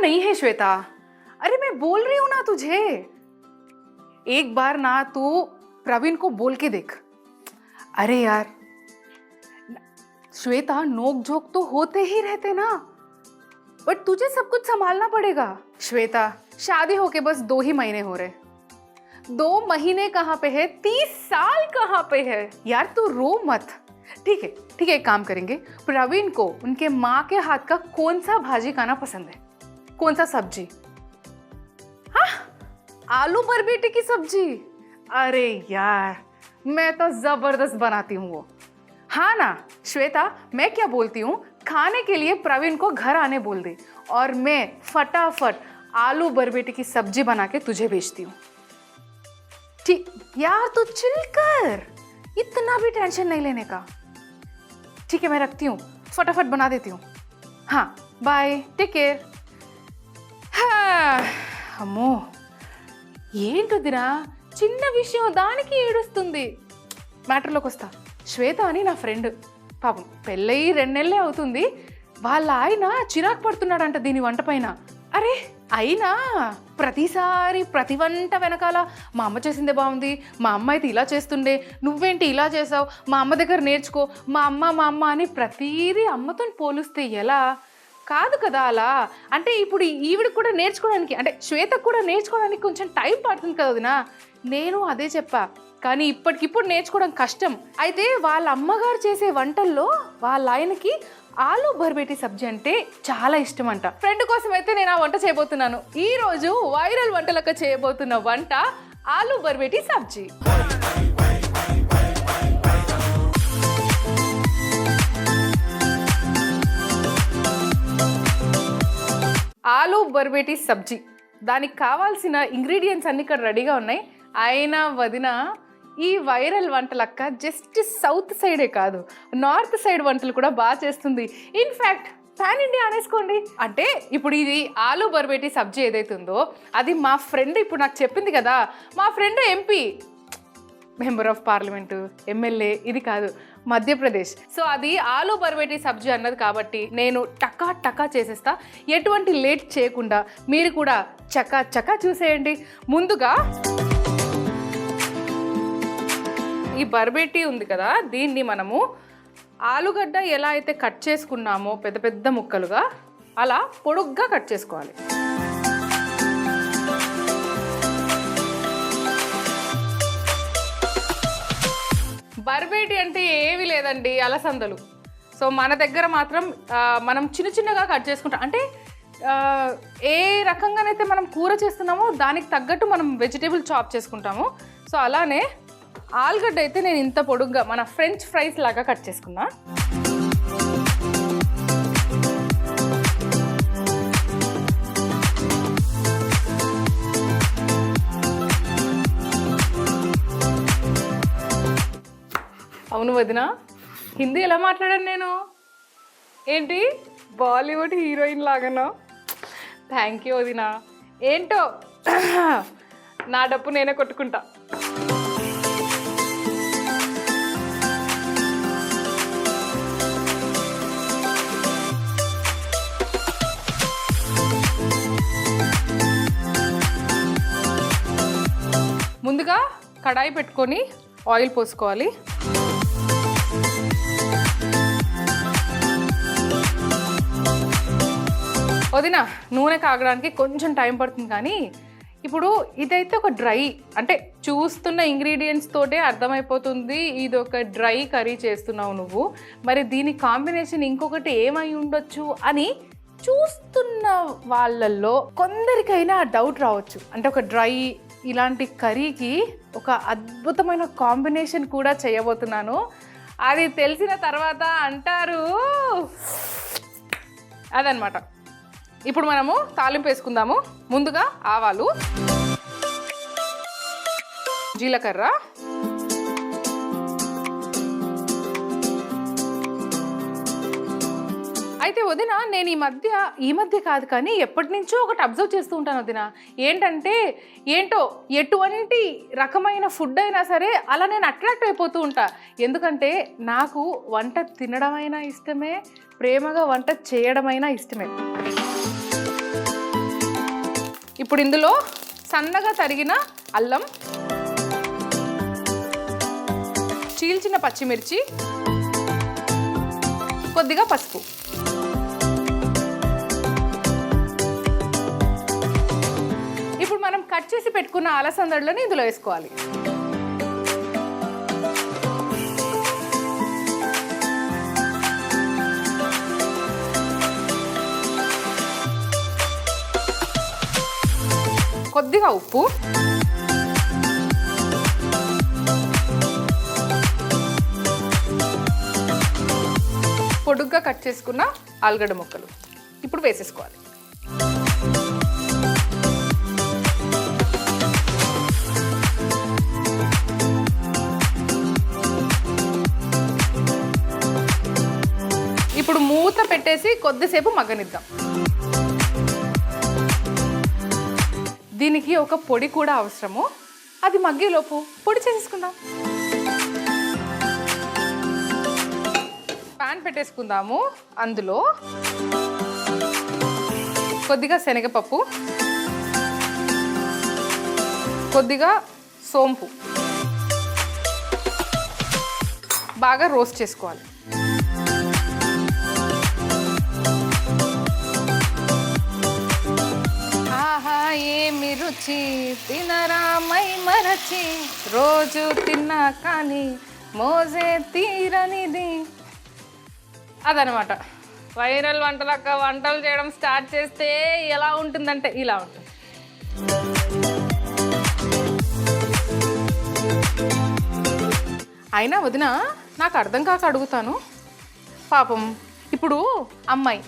नहीं है श्वेता। अरे मैं बोल रही हूं ना तुझे, एक बार ना तू प्रवीण को बोल के देख। अरे यार श्वेता, नोक झोंक तो होते ही रहते ना, बट तुझे सब कुछ संभालना पड़ेगा। श्वेता, शादी होके बस 2 ही महीने हो रहे। 2 महीने कहाँ पे है, 30 साल कहाँ पे है। यार तू रो मत, ठीक है ठीक है, एक काम करेंगे, प्रवीण को उनके माँ के हाथ का कौन सा भाजी खाना पसंद है, कौन सा सब्जी? हाँ, आलू बरबीटी की सब्जी। अरे यार मैं तो जबरदस्त बनाती हूँ वो। हाँ ना श्वेता, मैं क्या बोलती हूँ, खाने के लिए प्रवीण को घर आने बोल दे और मैं फटाफट आलू बरबीटी की सब्जी बना के तुझे भेजती हूँ। ठीक यार, तू चिल कर, इतना भी टेंशन नहीं लेने का। ठीक है मैं रखती हूँ, फटाफट बना देती हूँ। हाँ बाय, टेक केयर। అమ్మో ఏంటొదిరా, చిన్న విషయం దానికి ఏడుస్తుంది. మ్యాటర్లోకి వస్తా. శ్వేత అని నా ఫ్రెండ్, పాపం పెళ్ళయి 2 నెలలే అవుతుంది. వాళ్ళ ఆయన చిరాకు పడుతున్నాడంట దీని వంట పైన. అరే అయినా ప్రతిసారి ప్రతి వంట వెనకాల మా అమ్మ చేసిందే బాగుంది, మా అమ్మ అయితే ఇలా చేస్తుండే, నువ్వేంటి ఇలా చేసావు, మా అమ్మ దగ్గర నేర్చుకో, మా అమ్మ అని ప్రతిదీ అమ్మతో పోలిస్తే ఎలా? కాదు కదా అలా. అంటే ఇప్పుడు ఈవిడ కూడా నేర్చుకోవడానికి, అంటే శ్వేతకు కూడా నేర్చుకోవడానికి కొంచెం టైం పడుతుంది కదా వదినా. నేను అదే చెప్పా, కానీ ఇప్పటికిప్పుడు నేర్చుకోవడం కష్టం. అయితే వాళ్ళ అమ్మగారు చేసే వంటల్లో వాళ్ళ ఆయనకి ఆలూ బర్బేటి సబ్జీ అంటే చాలా ఇష్టం అంట. ఫ్రెండ్ కోసం అయితే నేను ఆ వంట చేయబోతున్నాను. ఈ రోజు వైరల్ వంటలక చేయబోతున్న వంట ఆలూ బర్బేటి సబ్జీ. ఆలూ బర్బేటి సబ్జీ, దానికి కావాల్సిన ఇంగ్రీడియంట్స్ అన్ని ఇక్కడ రెడీగా ఉన్నాయి. అయినా వదిన ఈ వైరల్ వంటలక్క జస్ట్ సౌత్ సైడే కాదు, నార్త్ సైడ్ వంటలు కూడా బాగా చేస్తుంది. ఇన్ఫ్యాక్ట్ పాన్ ఇండియా అనేసుకోండి. అంటే ఇప్పుడు ఇది ఆలూ బర్బేటి సబ్జీ ఏదైతుందో అది మా ఫ్రెండ్ ఇప్పుడు నాకు చెప్పింది కదా, మా friend MP, member of parliament, MLA, ఇది కాదు మధ్యప్రదేశ్. సో అది ఆలూ బర్బేటి సబ్జీ అన్నది కాబట్టి నేను టకా టకా చేసేస్తా. ఎటువంటి లేట్ చేయకుండా మీరు కూడా చకా చకా చూసేయండి. ముందుగా ఈ బర్బేటి ఉంది కదా, దీన్ని మనము ఆలుగడ్డ ఎలా అయితే కట్ చేసుకున్నామో పెద్ద పెద్ద ముక్కలుగా, అలా పొడుగ్గా కట్ చేసుకోవాలి. బర్బేటి అంటే ఏవి లేదండి, అలసందలు. సో మన దగ్గర మాత్రం మనం చిన్న చిన్నగా కట్ చేసుకుంటాం. అంటే ఏ రకంగానైతే మనం కూర చేస్తున్నామో దానికి తగ్గట్టు మనం వెజిటేబుల్ చాప్ చేసుకుంటాము. సో అలానే ఆలుగడ్డ అయితే నేను ఇంత పొడుగ్గా మన ఫ్రెంచ్ ఫ్రైస్ లాగా కట్ చేసుకున్నా. అవును వదిన, హిందీ ఎలా మాట్లాడాను నేను? ఏంటి బాలీవుడ్ హీరోయిన్ లాగానో? థ్యాంక్ యూ వదిన. ఏంటో నా డప్పు నేనే కొట్టుకుంటా. ముందుగా కడాయి పెట్టుకొని ఆయిల్ పోసుకోవాలి. వదిన నూనె కాగడానికి కొంచెం టైం పడుతుంది, కానీ ఇప్పుడు ఇదైతే ఒక డ్రై, అంటే చూస్తున్న ఇంగ్రీడియంట్స్ తోటే అర్థమైపోతుంది ఇది ఒక డ్రై కర్రీ చేస్తున్నావు నువ్వు. మరి దీని కాంబినేషన్ ఇంకొకటి ఏమై ఉండొచ్చు అని చూస్తున్న వాళ్ళల్లో కొందరికైనా డౌట్ రావచ్చు. అంటే ఒక డ్రై ఇలాంటి కర్రీకి ఒక అద్భుతమైన కాంబినేషన్ కూడా చేయబోతున్నాను. అది తెలిసిన తర్వాత అంటారు అదనమాట. ఇప్పుడు మనము తాలింపు వేసుకుందాము. ముందుగా ఆవాలు, జీలకర్ర, అయితే వదిన నేను ఈ మధ్య కాదు కానీ ఎప్పటి నుంచో ఒకటి అబ్జర్వ్ చేస్తూ ఉంటాను వదిన. ఏంటంటే ఎటువంటి రకమైన ఫుడ్ అయినా సరే అలా నేను అట్రాక్ట్ అయిపోతూ ఉంటా. ఎందుకంటే నాకు వంట తినడమైనా ఇష్టమే, ప్రేమగా వంట చేయడమైనా ఇష్టమే. ఇప్పుడు ఇందులో సన్నగా తరిగిన అల్లం, చీల్చిన పచ్చిమిర్చి, కొద్దిగా పసుపు, ఇప్పుడు మనం కట్ చేసి పెట్టుకున్న అలసందలను ఇందులో వేసుకోవాలి. కొద్దిగా ఉప్పు, పొడుగ్గా కట్ చేసుకున్న ఆలుగడ్డ ముక్కలు ఇప్పుడు వేసేసుకోవాలి. ఇప్పుడు మూత పెట్టేసి కొద్దిసేపు మగ్గనిద్దాం. దీనికి ఒక పొడి కూడా అవసరము, అది మగ్గేలోపు పొడి చేసేసుకుందాం. పాన్ పెట్టేసుకుందాము. అందులో కొద్దిగా శనగపప్పు, కొద్దిగా సోంపు బాగా రోస్ట్ చేసుకోవాలి. ఆహా ఏమి రుచి తినరామై మరచి, రోజు తిన్నా కానీ మోజే తీరనిది. అదనమాట వైరల్ వంటలక్క. వంటలు చేయడం స్టార్ట్ చేస్తే ఎలా ఉంటుందంటే ఇలా ఉంటుంది. అయినా వదిన నాకు అర్థం కాక అడుగుతాను, పాపం ఇప్పుడు అమ్మాయి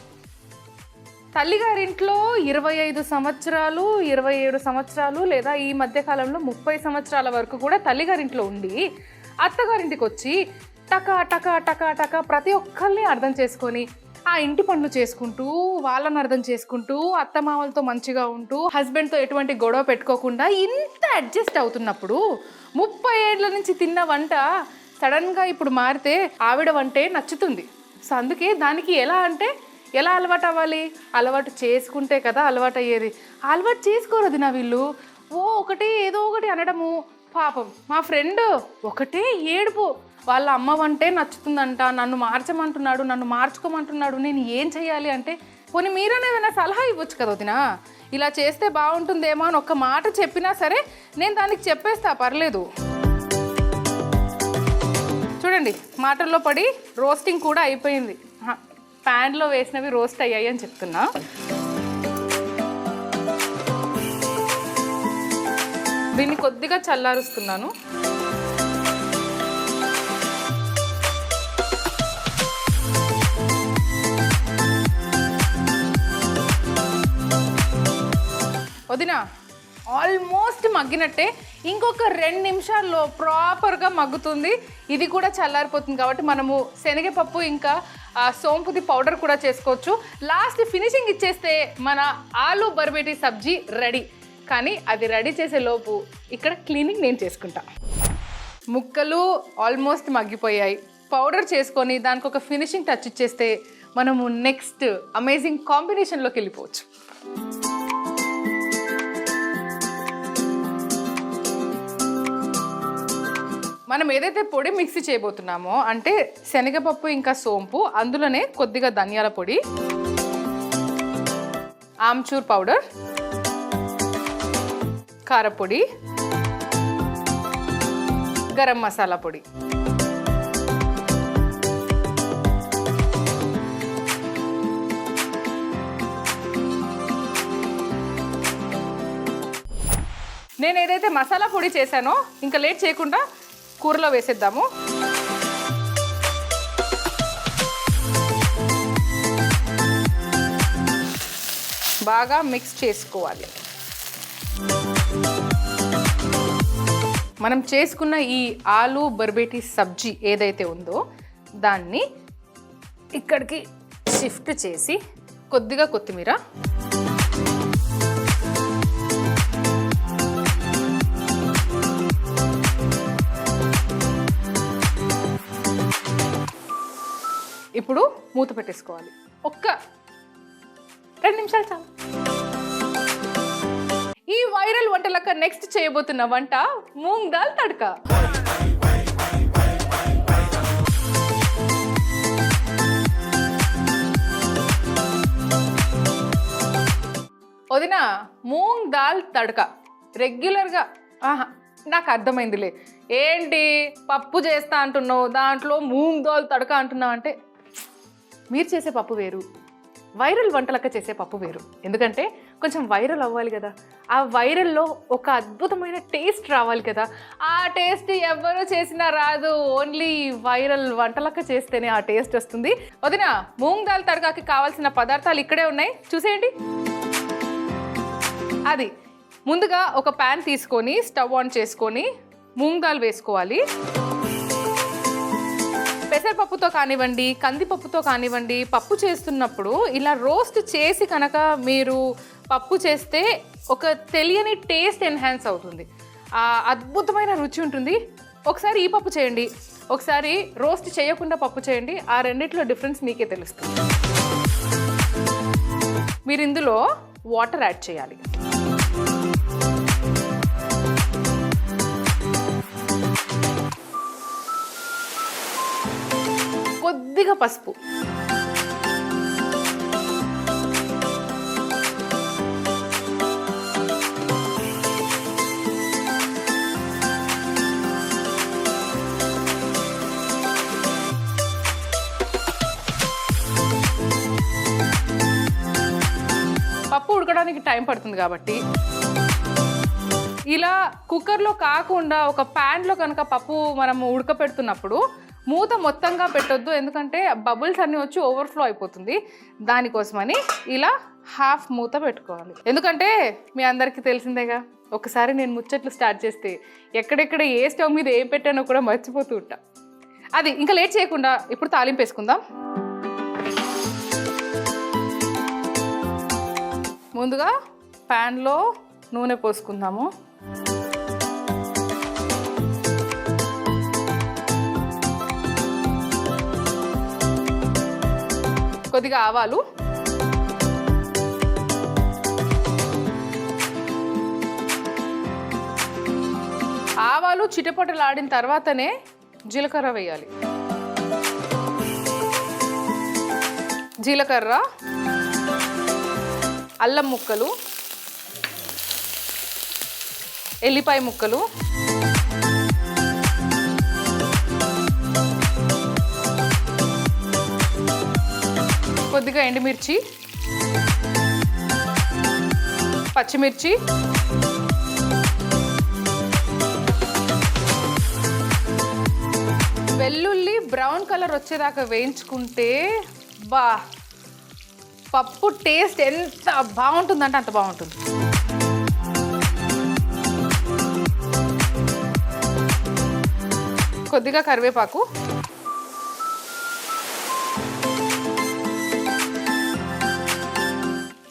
తల్లిగారింట్లో 25 సంవత్సరాలు 27 సంవత్సరాలు లేదా ఈ మధ్యకాలంలో 30 సంవత్సరాల వరకు కూడా తల్లిగారింట్లో ఉండి అత్తగారింటికి వచ్చి టకా టకా టకా టకా ప్రతి ఒక్కరిని అర్థం చేసుకొని ఆ ఇంటి పనులు చేసుకుంటూ వాళ్ళని అర్థం చేసుకుంటూ అత్తమామలతో మంచిగా ఉంటూ హస్బెండ్తో ఎటువంటి గొడవ పెట్టుకోకుండా ఇంత అడ్జస్ట్ అవుతున్నప్పుడు 30 ఏళ్ళ నుంచి తిన్న వంట సడన్గా ఇప్పుడు మారితే ఆవిడ వంటే నచ్చుతుంది. సో అందుకే దానికి ఎలా అలవాటు అవ్వాలి? అలవాటు చేసుకుంటే కదా అలవాటు అయ్యేది. అలవాటు చేసుకోరది నా వీళ్ళు ఏదో ఒకటి అనడము. పాపం మా ఫ్రెండ్ ఒకటే ఏడుపు, వాళ్ళ అమ్మ వంటే నచ్చుతుందంట, నన్ను మార్చమంటున్నాడు, నన్ను మార్చుకోమంటున్నాడు, నేను ఏం చెయ్యాలి అంటే, పోనీ మీరనే ఏమైనా సలహా ఇవ్వచ్చు కదా వదినా, ఇలా చేస్తే బాగుంటుందేమో అని ఒక్క మాట చెప్పినా సరే నేను దానికి చెప్పేస్తా, పర్లేదు. చూడండి మాటల్లో పడి రోస్టింగ్ కూడా అయిపోయింది. ప్యాన్లో వేసినవి రోస్ట్ అయ్యాయి అని చెప్తున్నా. దీన్ని కొద్దిగా చల్లారుస్తున్నాను. వదినా ఆల్మోస్ట్ మగ్గినట్టే, ఇంకొక 2 నిమిషాల్లో ప్రాపర్గా మగ్గుతుంది. ఇది కూడా చల్లారిపోతుంది కాబట్టి మనము శనగపప్పు ఇంకా సోంపుది పౌడర్ కూడా చేసుకోవచ్చు. లాస్ట్ ఫినిషింగ్ ఇచ్చేస్తే మన ఆలు బర్బేటి సబ్జీ రెడీ. కానీ అది రెడీ చేసే లోపు ఇక్కడ క్లీనింగ్ నేను చేసుకుంటా. ముక్కలు ఆల్మోస్ట్ మగ్గిపోయాయి. పౌడర్ చేసుకొని దానికి ఒక ఫినిషింగ్ టచ్ ఇచ్చేస్తే మనము నెక్స్ట్ అమేజింగ్ కాంబినేషన్లోకి వెళ్ళిపోవచ్చు. మనం ఏదైతే పొడి మిక్సీ చేయబోతున్నామో అంటే శనగపప్పు ఇంకా సోంపు, అందులోనే కొద్దిగా ధనియాల పొడి, ఆమ్చూర్ పౌడర్, కారపొడి, గరం మసాలా పొడి, నేను ఏదైతే మసాలా పొడి చేశానో ఇంకా లేట్ చేయకుండా కూరలో వేసేద్దాము. బాగా మిక్స్ చేసుకోవాలి. మనం చేసుకున్న ఈ ఆలు బర్బేటి సబ్జీ ఏదైతే ఉందో దాన్ని ఇక్కడికి షిఫ్ట్ చేసి కొద్దిగా కొత్తిమీర, ఇప్పుడు మూత పెట్టేసుకోవాలి. ఒక్క 2 నిమిషాలు చాలు. వంటలక్క నెక్స్ట్ చేయబోతున్న వంట మూంగ్ దాల్ తడకా. వదిన, మూంగ్ దాల్ తడక రెగ్యులర్గా నాకు అర్థమైందిలే. ఏంటి పప్పు చేస్తా అంటున్నావు, దాంట్లో మూంగ్ దాల్ తడక అంటున్నావు అంటే, మీరు చేసే పప్పు వేరు, వైరల్ వంటలక్క చేసే పప్పు వేరు. ఎందుకంటే కొంచెం వైరల్ అవ్వాలి కదా, ఆ వైరల్లో ఒక అద్భుతమైన టేస్ట్ రావాలి కదా. ఆ టేస్ట్ ఎవరు చేసినా రాదు, ఓన్లీ వైరల్ వంటలక్క చేస్తేనే ఆ టేస్ట్ వస్తుంది. వదిన, మూంగ్ దాల్ తడకాకి కావాల్సిన పదార్థాలు ఇక్కడే ఉన్నాయి, చూసేయండి. అది ముందుగా ఒక ప్యాన్ తీసుకొని స్టవ్ ఆన్ చేసుకొని మూంగ్ దాల్ వేసుకోవాలి. పెసరపప్పుతో కానివ్వండి, కందిపప్పుతో కానివ్వండి, పప్పు చేస్తున్నప్పుడు ఇలా రోస్ట్ చేసి కనుక మీరు పప్పు చేస్తే ఒక తెలియని టేస్ట్ ఎన్హాన్స్ అవుతుంది, అద్భుతమైన రుచి ఉంటుంది. ఒకసారి ఈ పప్పు చేయండి, ఒకసారి రోస్ట్ చేయకుండా పప్పు చేయండి, ఆ రెండిట్లో డిఫరెన్స్ మీకే తెలుస్తుంది. మీరు ఇందులో వాటర్ యాడ్ చేయాలి. కొద్దిగా పసుపు, పప్పు ఉడకడానికి టైం పడుతుంది కాబట్టి ఇలా కుక్కర్లో కాకుండా ఒక ప్యాన్లో కనుక పప్పు మనము ఉడకపెడుతున్నప్పుడు మూత మొత్తంగా పెట్టొద్దు, ఎందుకంటే బబుల్స్ అన్నీ వచ్చి ఓవర్ఫ్లో అయిపోతుంది. దానికోసమని ఇలా హాఫ్ మూత పెట్టుకోవాలి. ఎందుకంటే మీ అందరికీ తెలిసిందేగా, ఒకసారి నేను ముచ్చట్లు స్టార్ట్ చేస్తే ఎక్కడెక్కడ ఏ స్టవ్ మీద ఏం పెట్టానో కూడా మర్చిపోతూ ఉంటా. అది ఇంకా లేట్ చేయకుండా ఇప్పుడు తాలింపు వేసుకుందాం. ముందుగా ప్యాన్లో నూనె పోసుకుందాము. కొద్దిగా ఆవాలు, ఆవాలు చిటపటలాడిన తర్వాతనే జీలకర్ర వేయాలి. జీలకర్ర, అల్లం ముక్కలు, ఎల్లిపాయ ముక్కలు, కొద్దిగా ఎండుమిర్చి, పచ్చిమిర్చి, వెల్లుల్లి బ్రౌన్ కలర్ వచ్చేదాకా వేయించుకుంటే పప్పు టేస్ట్ ఎంత బాగుంటుందంటే అంత బాగుంటుంది. కొద్దిగా కరివేపాకు,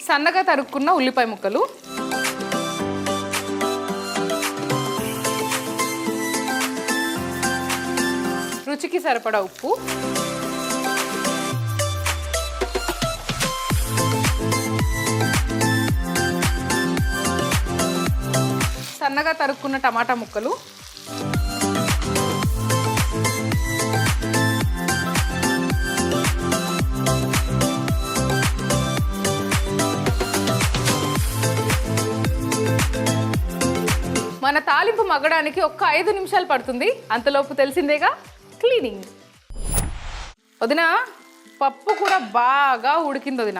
సన్నగా తరుక్కున్న ఉల్లిపాయ ముక్కలు, రుచికి సరిపడా ఉప్పు, సన్నగా తరుక్కున్న టమాటా ముక్కలు, మన తాలింపు మగ్గడానికి ఒక్క 5 నిమిషాలు పడుతుంది. అంతలోపు తెలిసిందేగా క్లీనింగ్. వదిన, పప్పు కూడా బాగా ఉడికింది వదిన.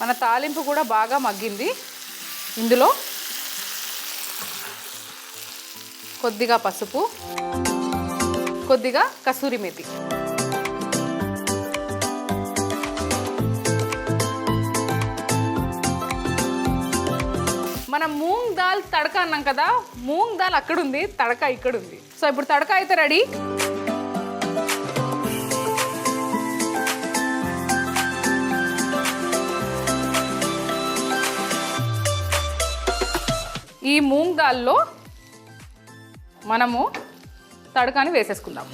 మన తాలింపు కూడా బాగా మగ్గింది. ఇందులో కొద్దిగా పసుపు, కొద్దిగా కసూరి మేతి, మనం మూంగ్ దాల్ తడక అన్నాం కదా, మూంగ్ దాల్ అక్కడ ఉంది, తడక ఇక్కడ ఉంది. సో ఇప్పుడు తడక అయితే రెడీ. ఈ మూంగ్ దాల్లో మనము తడకాని వేసేసుకుందాం.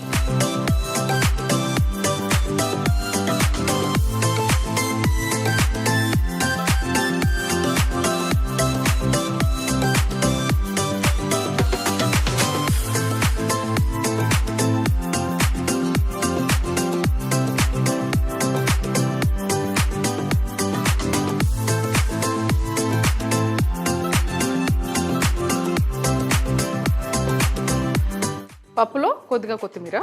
పప్పులో కొద్దిగా కొత్తిమీర.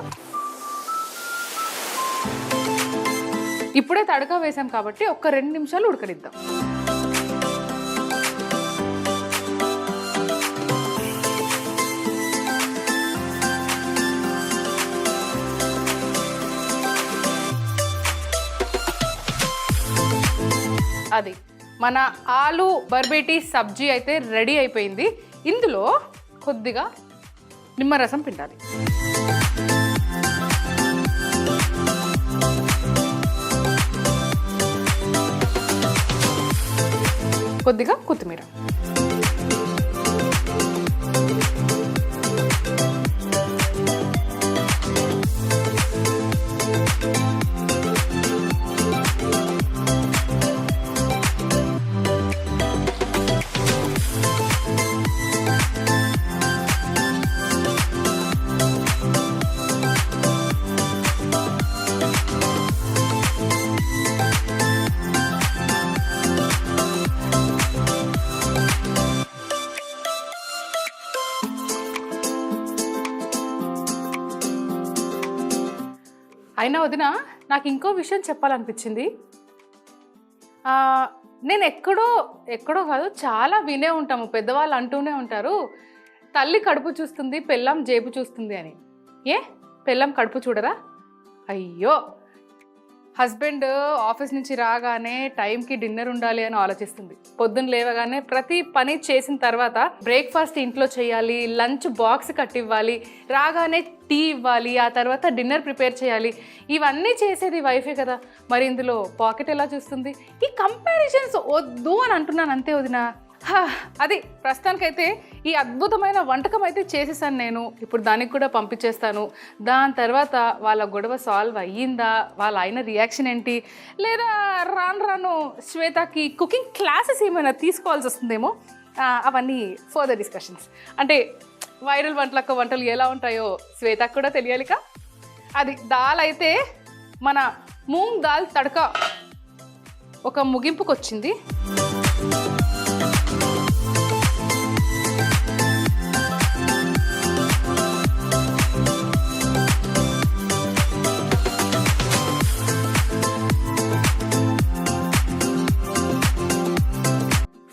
ఇప్పుడే తడక వేసాం కాబట్టి ఒక్క 2 నిమిషాలు ఉడకనిద్దాం. అది మన ఆలు బర్బేటి సబ్జీ అయితే రెడీ అయిపోయింది. ఇందులో కొద్దిగా నిమ్మరసం పిండాలి. కొద్దిగా కొత్తిమీర. అయినా వదిన నాకు ఇంకో విషయం చెప్పాలనిపించింది. నేను ఎక్కడో కాదు, చాలా వినే ఉంటాము, పెద్దవాళ్ళు అంటూనే ఉంటారు, తల్లి కడుపు చూస్తుంది, పెళ్ళాం జేబు చూస్తుంది అని. పెళ్ళాం కడుపు చూడరా? అయ్యో, హస్బెండ్ ఆఫీస్ నుంచి రాగానే టైంకి డిన్నర్ ఉండాలి అని ఆలోచిస్తుంది. పొద్దున్న లేవగానే ప్రతి పని చేసిన తర్వాత బ్రేక్ఫాస్ట్ ఇంట్లో చేయాలి, లంచ్ బాక్స్ కట్టివ్వాలి, రాగానే టీ ఇవ్వాలి, ఆ తర్వాత డిన్నర్ ప్రిపేర్ చేయాలి. ఇవన్నీ చేసేది వైఫే కదా. మరి ఇందులో పాకెట్ ఎలా చూస్తుంది? ఈ కంపారిజన్స్ వద్దు అని అంటున్నాను అంతే వదిన. అది ప్రస్తుతానికైతే ఈ అద్భుతమైన వంటకం అయితే చేసేసాను నేను. ఇప్పుడు దానికి కూడా పంపించేస్తాను. దాని తర్వాత వాళ్ళ గొడవ సాల్వ్ అయ్యిందా, వాళ్ళ అయిన రియాక్షన్ ఏంటి, లేదా రాను శ్వేతకి కుకింగ్ క్లాసెస్ ఏమైనా తీసుకోవాల్సి వస్తుందేమో, అవన్నీ ఫర్దర్ డిస్కషన్స్. అంటే వైరల్ వంటలు ఎలా ఉంటాయో శ్వేతకు కూడా తెలియాలిక. అది దాల్ అయితే మన మూంగ్ దాల్ తడక ఒక ముగింపుకు వచ్చింది.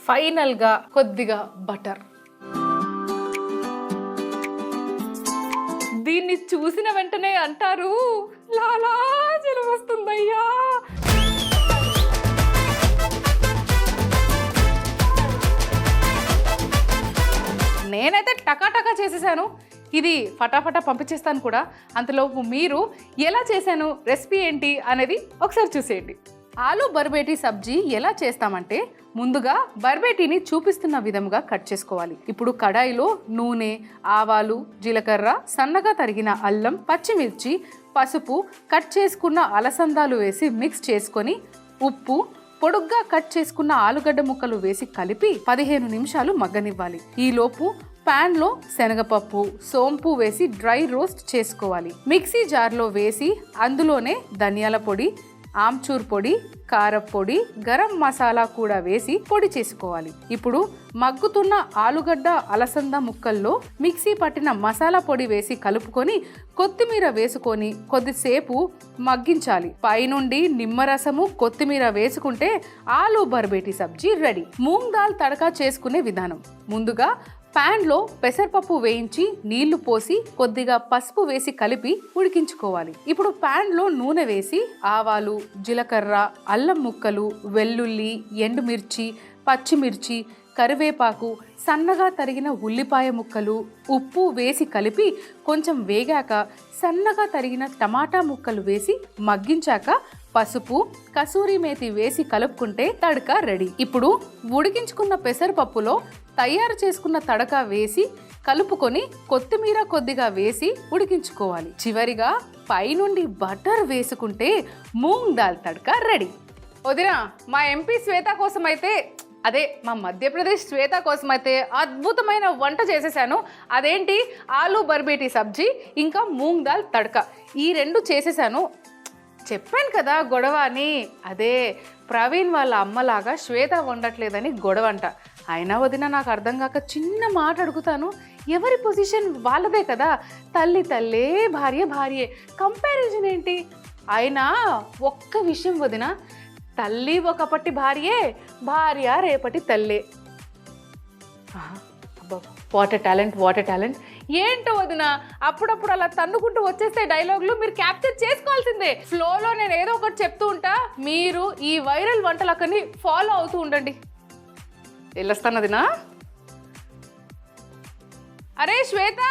ఫైనల్గా కొద్దిగా బటర్. దీన్ని చూసిన వెంటనే అంటారు, లాలా జలం వస్తుందయ్యా. నేనైతే టకాటకా చేసేసాను. ఇది ఫటాఫటా పంపించేస్తాను కూడా. అంతలోపు మీరు ఎలా చేశాను, రెసిపీ ఏంటి అనేది ఒకసారి చూసేయండి. ఆలు బర్బేటి సబ్జీ ఎలా చేస్తామంటే, ముందుగా బర్బేటీని చూపిస్తున్న విధంగా కట్ చేసుకోవాలి. ఇప్పుడు కడాయిలో నూనె, ఆవాలు, జీలకర్ర, సన్నగా తరిగిన అల్లం, పచ్చిమిర్చి, పసుపు, కట్ చేసుకున్న అలసందాలు వేసి మిక్స్ చేసుకొని, ఉప్పు, పొడుగ్గా కట్ చేసుకున్న ఆలుగడ్డ ముక్కలు వేసి కలిపి 15 నిమిషాలు మగ్గనివ్వాలి. ఈలోపు పాన్ లో శనగపప్పు, సోంపు వేసి డ్రై రోస్ట్ చేసుకోవాలి. మిక్సీ జార్లో వేసి అందులోనే ధనియాల పొడి, ఆమ్చూర్ పొడి, కారపొడి, గరం మసాలా కూడా వేసి పొడి చేసుకోవాలి. ఇప్పుడు మగ్గుతున్న ఆలుగడ్డ అలసంద ముక్కల్లో మిక్సీ పట్టిన మసాలా పొడి వేసి కలుపుకొని కొత్తిమీర వేసుకొని కొద్దిసేపు మగ్గించాలి. పైనుండి నిమ్మరసము, కొత్తిమీర వేసుకుంటే ఆలు బర్బేటి సబ్జీ రెడీ. మూంగ్ దాల్ తడకా చేసుకునే విధానం: ముందుగా ప్యాన్లో పెసరపప్పు వేయించి నీళ్లు పోసి కొద్దిగా పసుపు వేసి కలిపి ఉడికించుకోవాలి. ఇప్పుడు ప్యాన్లో నూనె వేసి ఆవాలు, జీలకర్ర, అల్లం ముక్కలు, వెల్లుల్లి, ఎండుమిర్చి, పచ్చిమిర్చి, కరివేపాకు, సన్నగా తరిగిన ఉల్లిపాయ ముక్కలు, ఉప్పు వేసి కలిపి కొంచెం వేగాక సన్నగా తరిగిన టమాటా ముక్కలు వేసి మగ్గించాక పసుపు, కసూరి మేతి వేసి కలుపుకుంటే తడక రెడీ. ఇప్పుడు ఉడికించుకున్న పెసరపప్పులో తయారు చేసుకున్న తడక వేసి కలుపుకొని కొత్తిమీర కొద్దిగా వేసి ఉడికించుకోవాలి. చివరిగా పైనుండి బటర్ వేసుకుంటే మూంగ్ దాల్ తడక రెడీ. వదినా, మా ఎంపీ శ్వేత కోసం అయితే, అదే మా మధ్యప్రదేశ్ శ్వేత కోసం అయితే అద్భుతమైన వంట చేసేసాను. అదేంటి, ఆలు బర్బేటి సబ్జీ ఇంకా మూంగ్ దాల్ తడక. ఈ 2 చేసేసాను. చెప్పాను కదా గొడవ అని. అదే ప్రవీణ్ వాళ్ళ అమ్మలాగా శ్వేత వండట్లేదని గొడవ అంట. అయినా వదిన, నాకు అర్థం కాక చిన్న మాట అడుగుతాను. ఎవరి పొజిషన్ వాళ్ళదే కదా. తల్లి తల్లే, భార్య భార్యే, కంపారిజన్ ఏంటి? అయినా ఒక్క విషయం వదిన, తల్లి ఒకప్పటి భార్యే, భార్య రేపటి తల్లే. వాటర్ టాలెంట్ ఏంటో వదిన, అప్పుడప్పుడు అలా తన్నుకుంటూ వచ్చేస్తే డైలాగులు మీరు క్యాప్చర్ చేసుకోవాల్సిందే. ఫ్లోలో నేను ఏదో ఒకటి చెప్తూ ఉంటా, మీరు ఈ వైరల్ వంటలకని ఫాలో అవుతూ ఉండండి. వెళ్ళొస్తాను వదినా. అరే శ్వేత,